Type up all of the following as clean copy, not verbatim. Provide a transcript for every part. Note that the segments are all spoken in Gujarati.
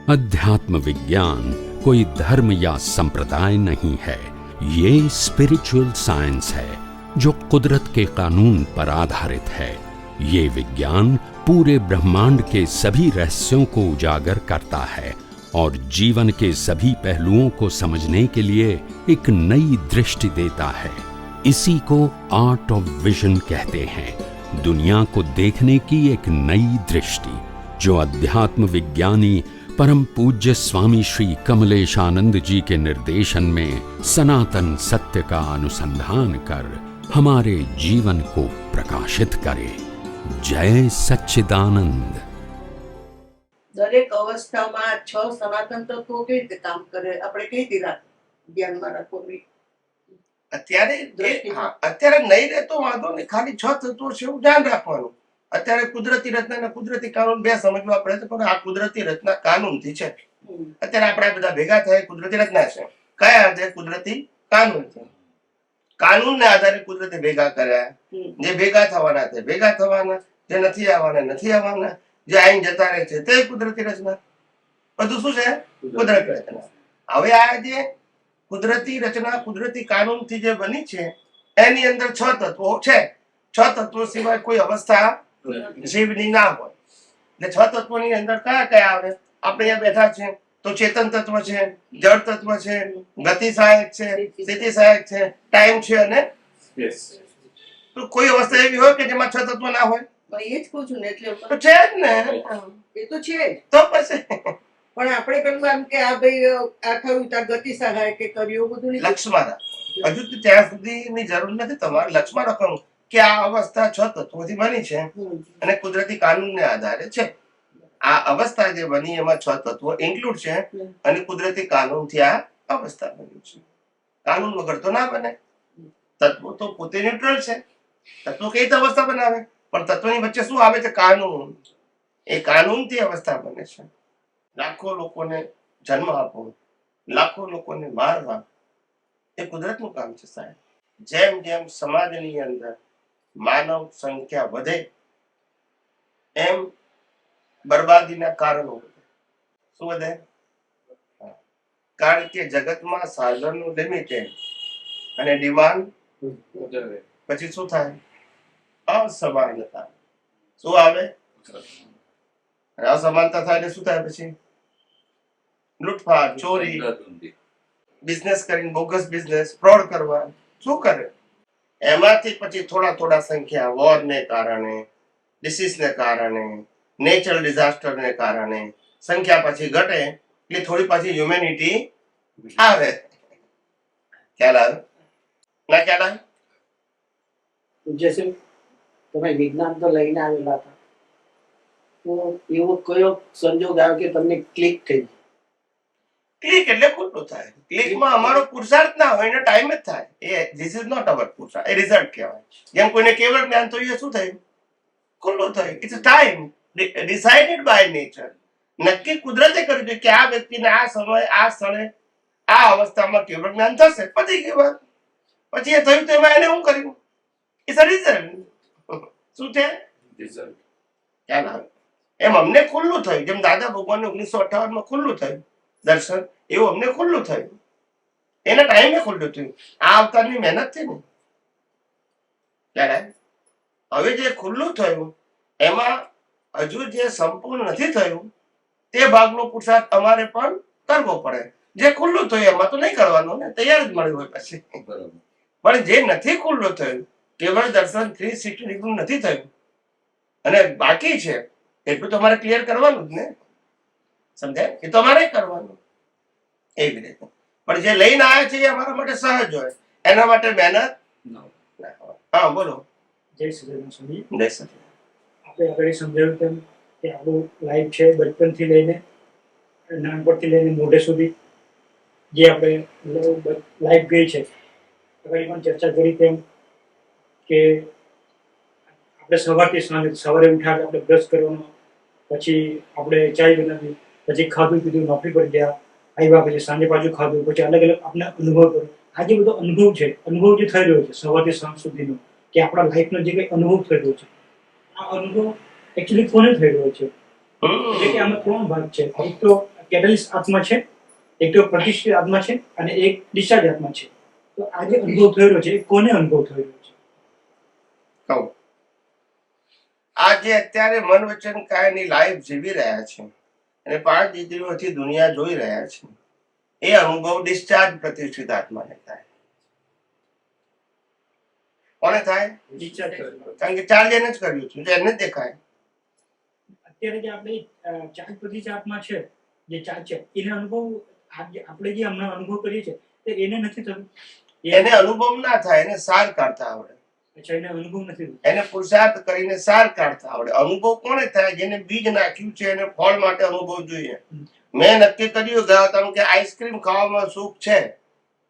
अध्यात्म विज्ञान कोई धर्म या संप्रदाय नहीं है, ये स्पिरिचुअल साइंस है जो कुदरत के कानून पर आधारित है। ये विज्ञान पूरे ब्रह्मांड के सभी रहस्यों को उजागर करता है और जीवन के सभी पहलुओं को समझने के लिए एक नई दृष्टि देता है। इसी को आर्ट ऑफ विजन कहते हैं, दुनिया को देखने की एक नई दृष्टि, जो अध्यात्म विज्ञानी परम पूज्य स्वामी श्री कमलेशानंद जी के निर्देशन में सनातन सत्य का अनुसंधान कर हमारे जीवन को प्रकाशित करे। जय सच्चिदानंद। દરેક અવસ્થામાં 6 સનાતન તત્વો કેવી રીતે કામ કરે, આપણે કઈ રીતે ધ્યાનમાં રાખવું? અત્યારે નહીં રહેતો વાંધો નહીં, ખાલી 6 તત્વો છે એવું ધ્યાન રાખવાનું. અત્યારે કુદરતી રચના અને કુદરતી કાનૂન બે સમજવા પડે છે, પણ આ કુદરતી રચના કાનૂન થી છે. અત્યારે આપણે બધા ભેગા થાય કુદરતી રચના છે, કયા આધારે કુદરતી કાનૂન છે. કાનૂન ને આધારે કુદરતે ભેગા કર્યા, જે ભેગા થવાના છે ભેગા થવાના, જે નથી આવવાના નથી આવવાના, જે આઈને જતા રહે છે તે કુદરતી રચના. બધું શું છે? કુદરતી રચના. હવે આ જે કુદરતી રચના કુદરતી કાનૂન થી જે બની છે એની અંદર 6 તત્વો છે. 6 તત્વો સિવાય કોઈ અવસ્થા જીવની ના હોય. એટલે 6 તત્વોની અંદર કયા કયા આવે? આપણે અહીંયા બેઠા છે તો ચેતન તત્વ છે, જળ તત્વ છે, ગતિ સહાયક છે, સ્થિતિ સહાયક છે, ટાઈમ છે અને તો કોઈ અવસ્થા એવી હોય કે જેમાં 6 તત્વો ના હોય? એ જ કહું છું ને, એટલે તો છે જ ને, એ તો છે જ. તો પછી પણ આપણે પેલું એમ કે આ ભાઈ આ થયું ત્યાં ગતિ સહાય કે કર્યું બધું નહીં. લક્ષમાં રાખ. હજુ ત્યાં સુધીની જરૂર નથી તમારે લક્ષમાં રાખવાનું કે આ અવસ્થા 6 તત્વોથી બની છે અને કુદરતી કાનૂનને આધારે છે. આ અવસ્થા જે બની એમાં 6 તત્વો ઇન્ક્લુડ છે અને કુદરતી કાનૂનથી આ અવસ્થા બની છે. કાનૂન વગર તો ના બને. તત્વો તો પોતે ન્યુટ્રલ છે. તત્વો કઈ રીતે અવસ્થા બનાવે? પણ તત્વની વચ્ચે શું આવે છે? કાનૂન. એ કાનૂનથી અવસ્થા બને છે. લાખો લોકોને જન્મ આપવો, લાખો લોકોને મારવા, એ કુદરતનું કામ છે સાહેબ. જેમ જેમ સમાજની અંદર માનવ સંખ્યા વધે એમ બરબાદીના કારણો વધે. શું વધે? કારણ કે જગતમાં સાધનનું લિમિટેડ અને ડિમાન્ડ પછી શું થાય? અસમાનતા. શું આવે? અસમાનતા થાય એટલે શું થાય? પછી લૂંટફાટ, ચોરી, બિઝનેસ કરીને બોગસ બિઝનેસ, ફ્રોડ કરવા. શું કરે? એમાંથી પછી થોડા સંખ્યા વોર ને કારણે, ડિસીઝ ને કારણે, નેચરલ ડિઝાસ્ટર ને કારણે સંખ્યા પછી ઘટે એટલે થોડી પાછી હ્યુમેનિટી આવે. ખ્યાલ આવે? ના ખ્યાલ આવે? જैसे તમે વિજ્ઞાન તો લઈને આવેલા હતા, તો એવો કયો સંજોગ આવ્યો કે તમને ક્લિક થઈ? ક્લિક એટલે ખોટું થાય. ક્લિકમાં અમારો પુરુષાર્થ ના હોય, એનો ટાઈમ જ થાય. એ ધીસ ઇઝ નોટ અવર પુરુષાર્થ, એ રિઝલ્ટ કહેવાય. જેમ કોઈને કેવળ જ્ઞાન તો એ શું થયું? ખુલ્લું થયું. It's time decided by nature. નક્કી કુદરતે કર્યું છે કે આ વ્યક્તિને આ સમય આ સ્થળે આ અવસ્થામાં કેવળ જ્ઞાન થશે. પતી ગઈ વાત. પછી એ થયું તો એમાં એને શું કર્યું? It's a result. શું છે? રિઝલ્ટ. ખ્યાલ આવે? એમ અમને ખુલ્લું થયું. જેમ દાદા ભગવાનને 1958 ખુલ્લું થયું દર્શન, એવું અમને ખુલ્લું થયું. એના ટાઈમે ખુલ્લું થયું. આ અવતારની મહેનત છે ને. ત્યારે હવે જે ખુલ્લું થયું એમાં હજુ જે સંપૂર્ણ નથી થયું તે ભાગનો પુરુષાર્થ અમારે પણ કરવો પડે. જે ખુલ્લું થયું એમાં તો નહીં કરવાનું ને, તૈયાર જ મળ્યું હોય પછી. પણ જે નથી ખુલ્લું થયું, કેવળ દર્શન 360 ડિગ્રી નથી થયું અને બાકી છે, એટલું તમારે ક્લિયર કરવાનું જ ને. સમજાય? એ તમારે કરવાનું એવી રીતે. પણ જે લઈને આવ્યા છે એ અમારા માટે સહજ હોય, એના માટે મહેનત. હા બોલો. જય સચિદાનંદ સ્વામી. જય સચિદાનંદ. આપણે આગળ સમજાવ્યું તેમ કે આપણું લાઈફ છે બચપનથી લઈને નાનપણથી લઈને મોઢે સુધી જે આપણે લાઈફ ગઈ છે, આગળ પણ ચર્ચા કરી તેમ કે આપણે સવારથી સાંજે, સવારે ઉઠ્યા આપણે બ્રશ કરવાનો, પછી આપણે ચાય બનાવી, પછી ખાધું પીધું, નોકરી પર ગયા, આવ્યા પછી સાંજે પાછું ખાધું, પછી અલગ અલગ આપણે અનુભવ કર્યો. આ જે બધો અનુભવ છે, અનુભવ જે થઈ રહ્યો છે સવારથી સાંજ સુધીનો, કે આપણા લાઈફનો જે કંઈ અનુભવ થઈ રહ્યો છે, આ અનુભવ એકચ્યુઅલી કોને થઈ રહ્યો છે? એટલે કે આમાં 3 ભાગ છે. એક તો કેટલિસ્ટ આત્મા છે, એક તો પ્રતિષ્ઠિત આત્મા છે અને એક ડિસ્ચાર્જ આત્મા છે. તો આ જે અનુભવ થઈ રહ્યો છે એ કોને અનુભવ થઈ રહ્યો છે? કહું, આ જે અત્યારે મન વચન કાયની લાઈફ જીવી રહ્યા છે અને 5 ઇન્દ્રિયોથી દુનિયા જોઈ રહ્યા છે, એ અનુભવ ડિસ્ચાર્જ પ્રતિષ્ઠિત આત્માને થાય. કોને થાય? ડિસ્ચાર્જ. કારણ કે ચાર્જ એને જ કર્યું છે, એને જ દેખાય. અત્યારે જે આપણે ચાર્જ પ્રતિષ્ઠિત આત્મા છે, જે ચાર્જ છે, એને અનુભવ આપણે જે હમણાં અનુભવ કરીએ છીએ તે એને નથી થતું. એને અનુભવ ના થાય, એને સાર કાઢતા આવડે. અચ્છા, એને અનુભવ નથી થતો. એને પુરુષાર્થ કરીને સાર કાઢતા આવડે. અનુભવ કોને થાય? જેને બીજ નાખ્યું છે એને ફળ માટે અનુભવ જોઈએ. મેં નક્કી કર્યું ગયા તમે કે આઈસ્ક્રીમ ખાવામાં સુખ છે,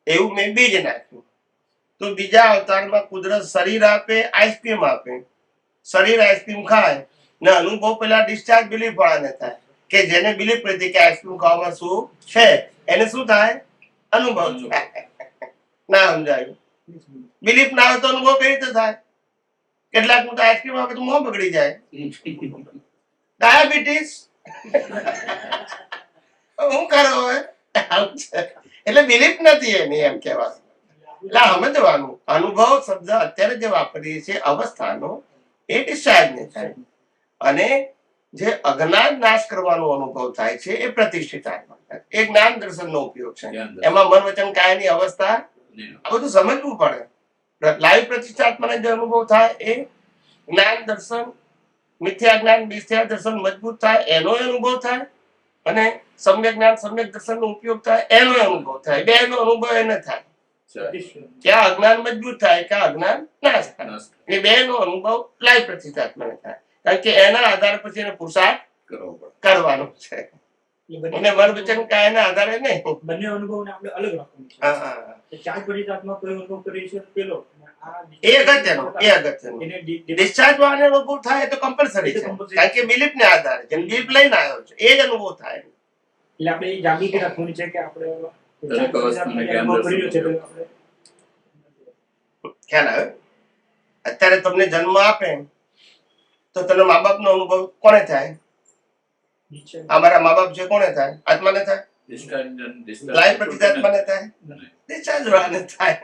એવું મેં બીજ નાખ્યું. તો બીજા અવતારમાં કુદરત શરીર આપે, આઈસ્ક્રીમ આપે. શરીર આઈસ્ક્રીમ ખાય ને અનુભવ પેલા ડિસ્ચાર્જ બિલીફ વાળાને થાય કે જેને બિલીફ હતી કે આઈસ્ક્રીમ ખાવામાં સુખ છે, એને શું થાય? અનુભવ થાય. ના સમજાયું? બિલીફ ના હોય તો અનુભવ કઈ રીતે થાય? કેટલાક તો આઈસ્ક્રીમ આપે તો મોં બગડી જાય, ડાયાબિટીસ. હું કરો હવે? એટલે બિલીફ નથી એની, એમ કહેવાનું. એટલે સમજવાનું, અનુભવ શબ્દ અત્યારે જે વાપરીએ છીએ અવસ્થાનો, એ ડિસ્ચાર્જ ને થાય. અને જે અજ્ઞાન નાશ કરવાનો અનુભવ થાય છે એ પ્રતિષ્ઠિત આત્મા થાય. એ જ્ઞાન દર્શનનો ઉપયોગ છે. એમાં મન વચન કાયની અવસ્થા આ બધું સમજવું પડે. લાઈવ પ્રતિષ્ઠાત્માને જે અનુભવ થાય એ જ્ઞાન દર્શન, મિથ્યા જ્ઞાન મિથ્યા દર્શન મજબૂત થાય એનો અનુભવ થાય, અને સમ્યક જ્ઞાન સમ્યક દર્શન નો ઉપયોગ થાય એનો અનુભવ થાય. બે નો અનુભવ એને થાય. ક્યાં અજ્ઞાન મજબૂત થાય, ક્યાં અજ્ઞાન નાશ થાય. એ બે નો અનુભવ લાઈવ પ્રતિષ્ઠાત્માને થાય. કારણ કે એના આધારે પછી એને પુરુષાર્થ કરવાનો છે. અને મન વચન કાયના આધારે નહીં. બંને અનુભવને આપણે અલગ રાખવાનું છે. હા, ચાર પ્રતિષ્ઠિત આત્મા કોઈ અનુભવ કરી છે પેલો, એ અગત્યનું, એ અગત્યનું. ડિસ્ચાર્જ વાળાને અનુભવ થાય તો કમ્પલસરી છે. કારણ કે બિલીફ ને આધારે જેમ બિલીફ લઈને આવ્યો છે એ જ અનુભવ થાય. એટલે આપણે એ જાગૃતિ રાખવાની છે કે આપણે ખ્યાલ આવે? અત્યારે તમને જન્મ આપે તો તને મા બાપ નો અનુભવ કોને થાય? અમારા મા બાપ છે કોને થાય? આત્માને થાય? લાઈવ પ્રતિષ્ઠાત્માને થાય? ડિસ્ચાર્જ વાળાને થાય.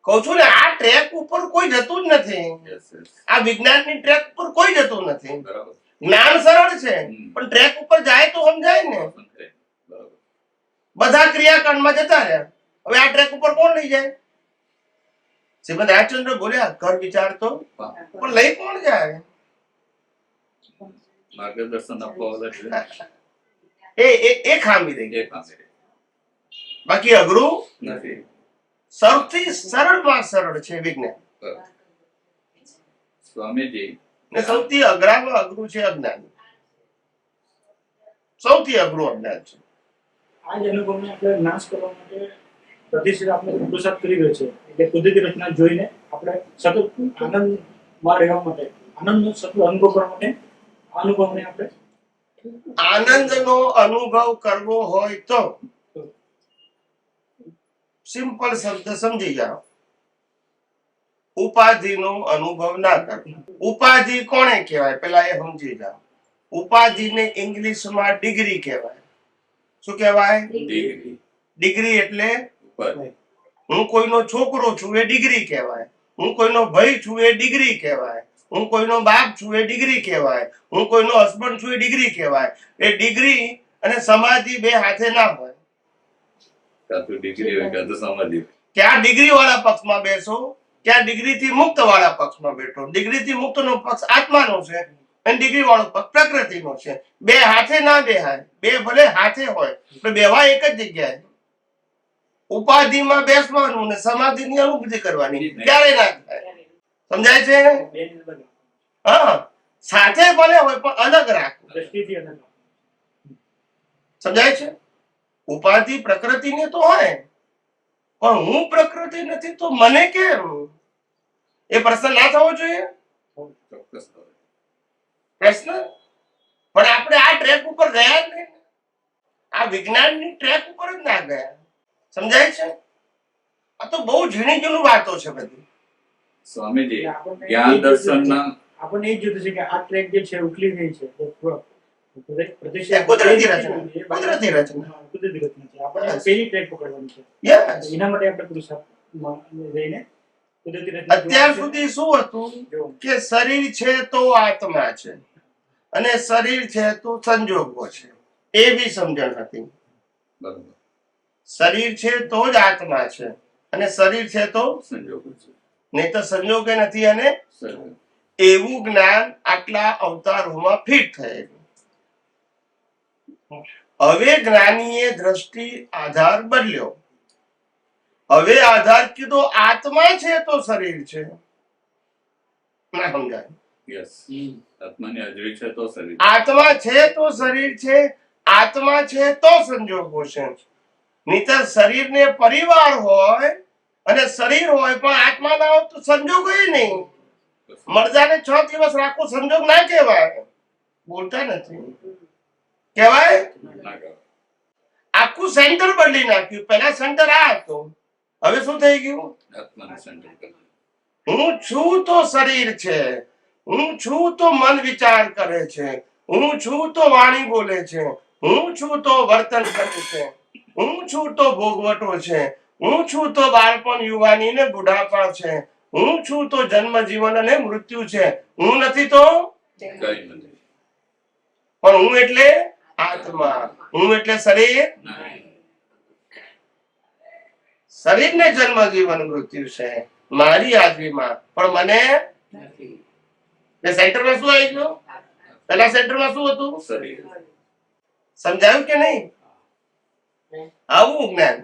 કહું છું ને, આ ટ્રેક ઉપર કોઈ જતું જ નથી. આ વિજ્ઞાનની ટ્રેક ઉપર કોઈ જતું નથી. જ્ઞાન સરળ છે પણ ટ્રેક ઉપર જાય તો સમજાય ને. બધા ક્રિયાકાંડમાં જતા રહ્યા, હવે આ ટ્રેક ઉપર કોણ લઈ જાય? શ્રીમદ રાજચંદ્ર બોલ્યા ઘર વિચાર તો, પણ લઈ કોણ જાય? માર્ગદર્શન આપવા એ ખામી રહી. બાકી અઘરું નથી. સૌથી સરળમાં સરળ છે વિજ્ઞાન, સ્વામીજી ને સૌથી અઘરામાં અઘરું છે અજ્ઞાન. સૌથી અઘરું અજ્ઞાન છે. આ જ અનુભવને આપણે નાશ કરવા માટે પ્રતિષ્ઠિત આપણે પુરુષાર્થ કરી રહ્યો છે. એટલે કુદરતી રચના જોઈને આપણે સતત આનંદમાં રહેવા માટે, આનંદનો સતત અનુભવ કરવા માટે આ અનુભવને આપણે આનંદનો અનુભવ કરવો હોય તો સિમ્પલ શબ્દ સમજી જાઓ, ઉપાધિનો અનુભવ ના કરવો. ઉપાધિ કોને કહેવાય પેલા એ સમજી જાઓ. ઉપાધિને ઇંગ્લિશમાં ડિગ્રી કહેવાય. શું કહેવાય? ડિગ્રી એટલે હું કોઈનો છોકરો છું એ ડિગ્રી કહેવાય. હું કોઈનો ભાઈ છું એ ડિગ્રી કહેવાય. હું કોઈનો બાપ છું એ ડિગ્રી કહેવાય. હું કોઈનો હસબન્ડ છું એ ડિગ્રી કહેવાય. એ ડિગ્રી અને સમાધિ બે હાથે ના હોય. ક્યાં ડિગ્રી વાળા પક્ષમાં બેસો, ક્યાં ડિગ્રી થી મુક્ત વાળા પક્ષમાં બેઠો. ડિગ્રી થી મુક્ત નો પક્ષ આત્માનો છે અને ડિગ્રી વાળો પક્ષ પ્રકૃતિનો છે. બે હાથે ના બેહાય. બે ભલે હાથે હોય પણ બેવા એક જ જગ્યાએ. ઉપાધિમાં બેસવાનું ને સમાધિની અનુભૂતિ કરવાની ક્યારે ના થાય. સમજાય છે? હા, સાથે ભલે હોય પણ અલગ રાખવું. દ્રષ્ટિથી અલગ. સમજાય છે? ઉપાધિ પ્રકૃતિને તો હોય પણ હું પ્રકૃતિ નથી તો મને કેમ? એ પ્રશ્ન ના થવો જોઈએ. પ્રશ્ન પણ આપણે આ ટ્રેક ઉપર ગયા જ નહીં. આ વિજ્ઞાનની ટ્રેક ઉપર જ ના ગયા. સમજાય છે? આ તો બહુ ઝીણી ઝીણી વાતો છે બધી. સ્વામીજી જ્ઞાન દર્શનના આપણને એ જ જોતું છે કે આ ટ્રેક જે છે ઉકલી ગઈ છે, એ કુદરતી રચના. કુદરતી રચના. કુદરતી રચના છે. આપણે પેલી ટ્રેક પકડવાની છે. Yes. એના માટે આપણે પુરુષાર્થમાં જઈને કુદરતી રચના અત્યાર જોવાની સુધી શું હતું જોવાનું. કે શરીર છે તો આત્મા છે અને શરીર છે તો સંજોગો છે, એવી સમજણ હતી. બરોબર. શરીર છે તો જ આત્મા છે અને શરીર છે તો સંજોગો છે. નહીં તો સંજોગે નથી, અને સંજોગ. એવું જ્ઞાન આટલા અવતારોમાં ફિટ થયેલું. હવે જ્ઞાનીએ દ્રષ્ટિ આધાર બદલ્યો. હવે આધાર કીધો આત્મા છે તો શરીર છે. ના સમજાય? Yes. આત્માની હાજરી છે તો શરીર. આત્મા છે તો શરીર છે, આત્મા છે તો સંજોગો છે. નહીંતર શરીરને પરિવાર હોય અને શરીર હોય પણ આત્મા ના હોય તો સંજોગો નહીં. મરજાને 6 દિવસ રાખો સંજોગ ના કહેવાય. બોલતા નથી. કહેવાય? ના કહેવાય. આખું સેન્ટર બદલી નાખ્યું. પહેલા સેન્ટર આ હતું, હવે શું થઈ ગયું? આત્માને સેન્ટર કરે. હું છું તો શરીર છે, હું છું તો મન વિચાર કરે છે, હું છું તો વાણી બોલે છે, હું છું તો વર્તન કરે છે, હું છું તો ભોગવટો છે, હું છું તો બાળપણ, યુવાની ને બુઢાપા છે, હું છું તો જન્મ, જીવન અને મૃત્યુ છે. હું નથી તો કઈ નથી. પણ હું એટલે આત્મા, હું એટલે શરીર. નહીં. શરીરને જન્મ, જીવન, મૃત્યુ છે મારી હાજરીમાં, પણ મને એ સેન્ટરમાં શું આવી ગયું? પેલા સેન્ટરમાં શું હતું? શરીર. સમજાયું કે નહીં? આવું જ્ઞાન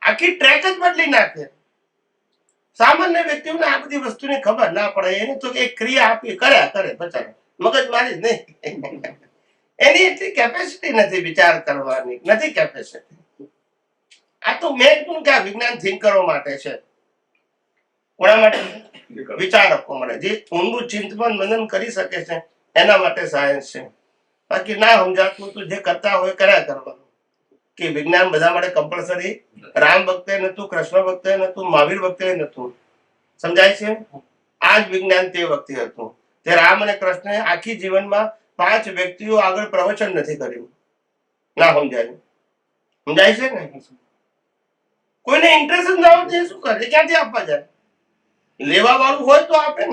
આખી ટ્રેક જ બદલી નાખે. સામાન્ય વ્યક્તિઓને આ બધી વસ્તુની ખબર ના પડે. એને તો એક ક્રિયા આપી કર્યા કરે, બચારા મગજ મારી જ નહીં. એની એટલી કેપેસિટી નથી વિચાર કરવાની, નથી કેપેસિટી. આ તો મેં કહ્યું કે આ વિજ્ઞાન થિંકરો માટે છે. કોના માટે? વિચારકો માટે, જે ઊંડું ચિંતન મનન કરી શકે છે એના માટે સાયન્સ છે. બાકી ના સમજાતું તો જે કરતા હોય કર્યા કરવાનું. કે વિજ્ઞાન બધા માટે કમ્પલસરી રામ વખતે નતું, કૃષ્ણ વખતે નતું, મહાવીર વખતે નતું. સમજાય છે? આ જ વિજ્ઞાન તે વખતે હતું. તે રામ અને કૃષ્ણે આખી જીવનમાં 5 વ્યક્તિઓ આગળ પ્રવચન નથી કર્યું. ના સમજાય? સમજાય છે ને? કોઈને ઇન્ટરેસ્ટ જ ના હોય તો શું કરે? ક્યાંથી આપવા જાય? લેવા વાળું હોય તો આપે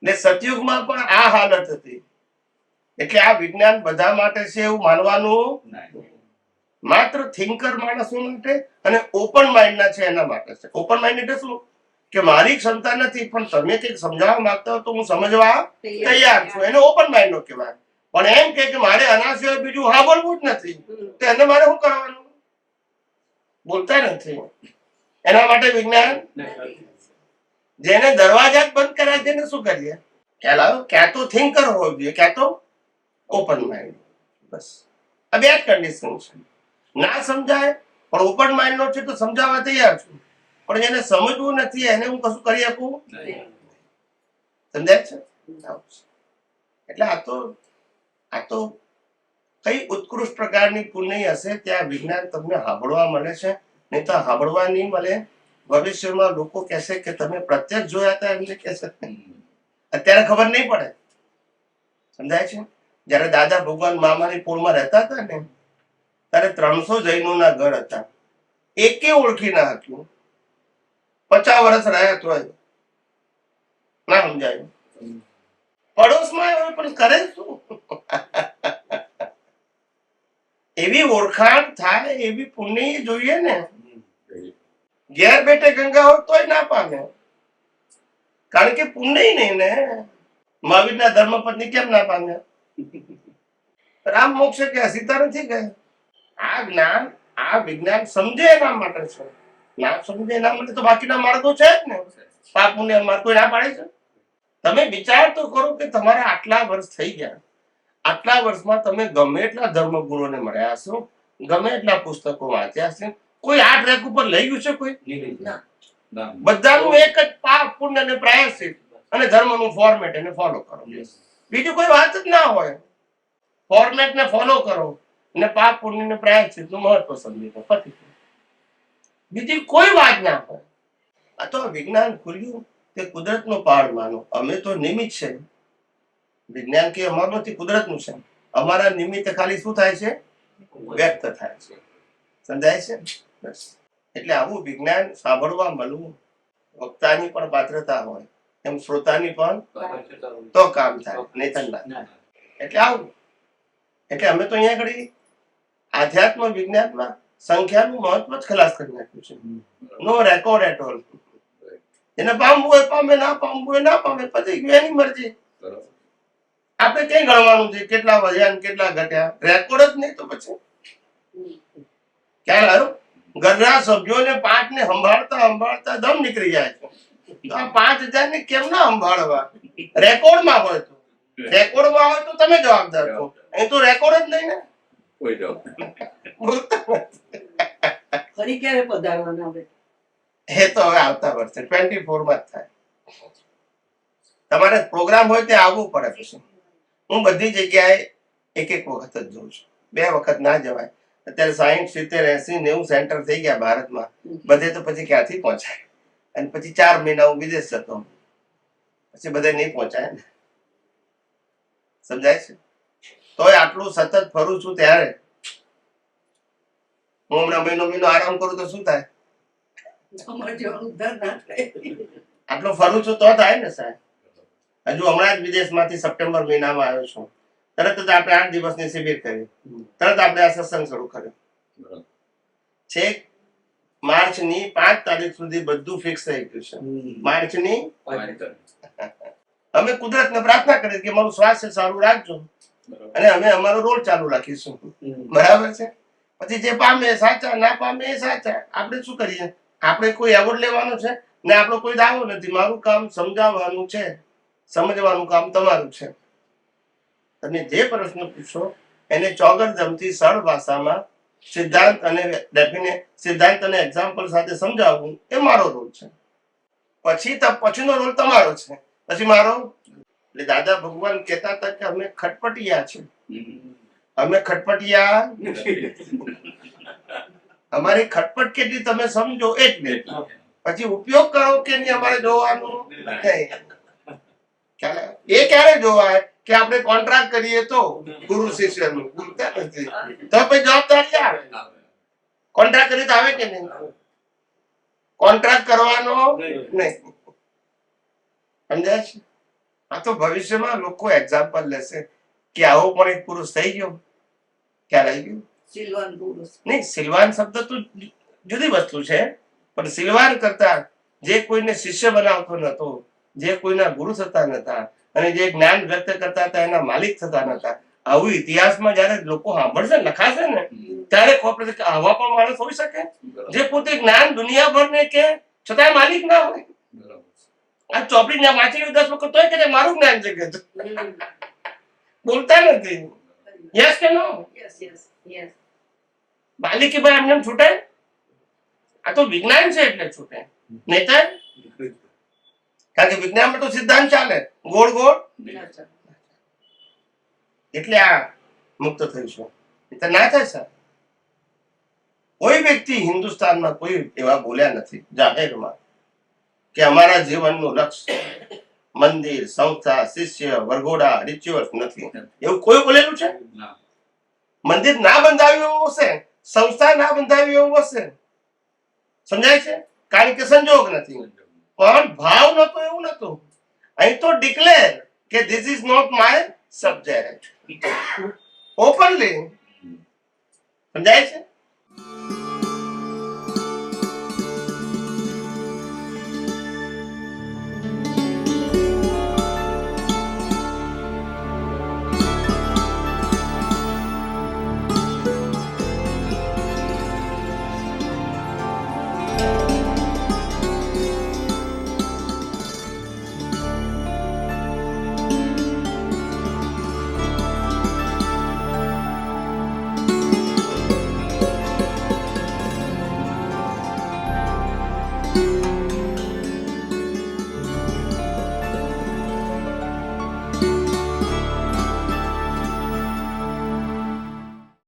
ને સતયુગમાં પણ આ હાલત હતી. એટલે આ વિજ્ઞાન બધા માટે છે એવું માનવાનું નહીં. માત્ર થિંકર માણસો માટે અને ઓપન માઇન્ડ ના છે એના માટે છે. ઓપન માઇન્ડ એટલે શું? કે મારી ક્ષમતા નથી પણ તમે કંઈક સમજાવવા માંગતા હો તો હું સમજવા તૈયાર છું. એને ઓપન માઇન્ડ નો કહેવાય. પણ એમ કે મારે આના સિવાય બીજું સાંભળવું જ નથી, તો એને મારે શું કરવાનું? બોલતા નથી. એના માટે વિજ્ઞાન, જેને દરવાજા જ બંધ કર્યા છે એને શું કરીએ? ખ્યાલ આવ્યો? ક્યાં તો થિંકર હોવો જોઈએ, ક્યાં તો ઓપન માઇન્ડ. બસ આ બે જ કન્ડિશન છે. ના સમજાય પણ ઓપન માઇન્ડ નો છે તો સમજાવવા તૈયાર છું, પણ જેને સમજવું નથી એને હું કશું કરી આપું? નહીં. સમજાય છે? એટલે આ તો કઈ ઉત્કૃષ્ટ પ્રકારની પુણ્ય હશે ત્યાં વિજ્ઞાન તમને સાંભળવા મળે છે. નહીં તો સાંભળવા નહીં મળે. ભવિષ્યમાં લોકો કહેશે કે તમે પ્રત્યક્ષ જોયા હતા, એમને કહેશે. અત્યારે ખબર નહીં પડે. સમજાય છે? જયારે દાદા ભગવાન મામાની પૂરમાં રહેતા હતા ને ત્યારે 300 જૈનોના ઘર હતા. એકે ઓળખી ના હતું. 50 વર્ષ રહ્યા તોય ના સમજાયું. પડોશમાં આવ્યો પણ કરે શું? એવી ઓળખાણ થાય એવી પુણ્ય જોઈએ ને. ઘેર બેઠે ગંગા હોય તોય ના પામે, કારણ કે પુણ્ય નહીં ને. મહાવીરના ધર્મપત્ની કેમ ના પામ્યા? રામ મોક્ષે ગયા, સીતા નથી ગયા. આ જ્ઞાન, આ વિજ્ઞાન સમજે એના માટે છે. ના સમજે એના માટે તો બાકીના માર્ગો છે જ ને. પાપ પુણ્ય માર્ગ કોઈ ના પાડે છે? તમે વિચાર તો કરો કે તમારા આટલા વર્ષ થઈ ગયા, આટલા વર્ષમાં તમે ગમે એટલા ધર્મગુરુને મળ્યા હશો, ગમે એટલા પુસ્તકો વાંચ્યા હશે, કોઈ આ ટ્રેક ઉપર લઈ ગયું છે? કોઈ ના. બધાનું એક જ પાપ પુણ્ય ને પ્રાયશ્ચિત અને ધર્મનું ફોર્મેટ એને ફોલો કરો. બીજું કોઈ વાત જ ના હોય. ફોર્મેટ ને ફોલો કરો અને પાપ પુણ્ય ને પ્રાયશ્ચિત નું મહત્વ સમજી લો, પતી. બીજી કોઈ વાત ના હોય. આ તો વિજ્ઞાન ખુલ્યું તે કુદરતનો પાડ માનો. અમે તો નિમિત્ત છે. વિજ્ઞાન કે અમારું નથી, કુદરતનું છે. અમારા નિમિત્તે ખાલી શું થાય છે? વ્યક્ત થાય છે. સમજાય છે? બસ. એટલે આવું વિજ્ઞાન સાંભળવા મળવું, વક્તાની પણ પાત્રતા હોય, એમ શ્રોતાની પણ તો કામ થાય, નહીંતર ના. એટલે આવું. એટલે અમે તો અહીંયા આગળ આધ્યાત્મ વિજ્ઞાનમાં સંખ્યાનું મહત્વ જ ખલાસ કરી નાખ્યું છે. નો રેકોર્ડ એટ ઓલ. એને પામવું હોય પામે, ના પામવું હોય ના પામે, પછી ગયું એની મરજી. આપણે કઈ ગણવાનું છે કેટલા વધ્યા ને કેટલા ઘટ્યા? રેકોર્ડ જ નહીં તો પછી ખ્યાલ આવ્યો? ઘરના સભ્યોને 5 ને સંભાળતા દમ નીકળી જાય છે. તો આ 5000 ને કેમ ના સંભાળવા? રેકોર્ડમાં હોય તો, રેકોર્ડમાં હોય તો તમે જવાબદાર છો. અહીં તો રેકોર્ડ જ નહીં ને. કોઈ જવાબ ફરી ક્યારે પધારવાના હવે? એ તો હવે આવતા વર્ષે 24 માં જ થાય. તમારે પ્રોગ્રામ હોય ત્યાં આવવું પડે. પછી હું બધી જગ્યાએ એક વખત જ જોઉં છું, 2 વખત ના જવાય. અત્યારે 60, 70, 80, 90 સેન્ટર થઈ ગયા ભારતમાં. બધે તો પછી ક્યાંથી પહોંચાય? અને પછી 4 મહિના હું વિદેશ જતો, પછી બધે નહીં પહોંચાય ને. સમજાય છે? તોય આટલું સતત ફરું છું ત્યારે હું હમણાં મહિનો આરામ કરું તો શું થાય? અમારે જેવાનો ઉદ્ધાર ના થાય. આટલું ફરું છું તો થાય ને સાહેબ. હજુ હમણાં જ વિદેશમાંથી સપ્ટેમ્બર મહિનામાં આવ્યો છું. તરત જ આપણે 8 દિવસની શિબિર કરી, તરત આપણે આ સત્સંગ શરૂ કર્યો. છેક માર્ચની 5 તારીખ સુધી બધું ફિક્સ થઈ ગયું છે. માર્ચની અમે કુદરતને પ્રાર્થના કરી કે મારું સ્વાસ્થ્ય સારું રાખજો, અને અમે અમારો રોલ ચાલુ રાખીશું. બરાબર છે? પછી જે પામે સાચા, ના પામે એ સાચા. આપણે શું કરીએ? આપણે કોઈ એવોર્ડ લેવાનો છે ને આપણો કોઈ દાવો નથી. મારું કામ સમજાવવાનું છે, સમજવાનું કામ તમારું છે. તમે જે પ્રશ્ન પૂછો એને ચોગરધમથી સરળ ભાષામાં સિદ્ધાંત અને સિદ્ધાંત અને એક્ઝામ્પલ સાથે સમજાવવું એ મારો રોલ છે. પછીનો રોલ તમારો છે. પછી મારો, એટલે દાદા ભગવાન કહેતા હતા કે અમે ખટપટિયા છે. અમે ખટપટિયા, અમારી ખટપટ કેટલી તમે સમજો એટલે. પછી ઉપયોગ કરો કે નહીં અમારે જોવાનું નહીં. એ ક્યારે જોવાય કે આપણે કોન્ટ્રાક્ટ કરીએ તો ગુરુ શિષ્યનું. બોલતા નથી તો પછી જવાબદારી આવે. કોન્ટ્રાક્ટ કરીએ તો આવે કે નહીં? કોન્ટ્રાક્ટ કરવાનો નહીં. સમજાય છે? આ તો ભવિષ્યમાં લોકો એક્ઝામ્પલ લેશે કે આવો પણ એક પુરુષ થઈ ગયો. ક્યાં રહી ગયું? સિલવાન પુરુષ નહીં, સિલવાન શબ્દ તો જુદી વસ્તુ છે, પણ સિલવાન કરતા જે કોઈને શિષ્ય બનાવતો નતો, જે કોઈના ગુરુ થતા નતા, અને જે જ્ઞાન વ્યક્ત કરતા હતા એના માલિક થતા નતા, આવું ઇતિહાસમાં જયારે લોકો સાંભળશે, લખાશે ને, ત્યારે ખબર પડશે કે આવા પણ માણસ હોઈ શકે જે પોતે જ્ઞાન દુનિયાભરને કે છતાંય માલિક ના હોય. આ ચોપડી ના વાંચી 10 વખત તોય કે મારું જ્ઞાન છે કે બોલતા નથી. યસ કે નો? Yes yes yes. માલિક કે ભાઈ એમને છૂટે? આ તો વિજ્ઞાન છે એટલે છૂટે, નહીતર કારણ કે વિજ્ઞાનમાં તો સિદ્ધાંત ચાલે ગોળ ગોળ. એટલે આ મુક્ત થઈશું, એટલે ના થાય સર. કોઈ વ્યક્તિ હિન્દુસ્તાનમાં કોઈ એવા બોલ્યા નથી જાહેરમાં કે અમારા જીવનનું લક્ષ્ય મંદિર, સંસ્થા, શિષ્ય, વરઘોડા, રિચ્યુઅલ્સ નથી. એવું કોઈ બોલેલું છે? મંદિર ના બંધાવ્યું એવું હશે, સંસ્થા ના બંધાવી એવું હશે. સમજાય છે? કારણ કે સંજોગ નથી, પણ ભાવ નતો એવું નતું. અહીં તો ડિક્લેર કે this is not my subject, openly. સમજાય છે?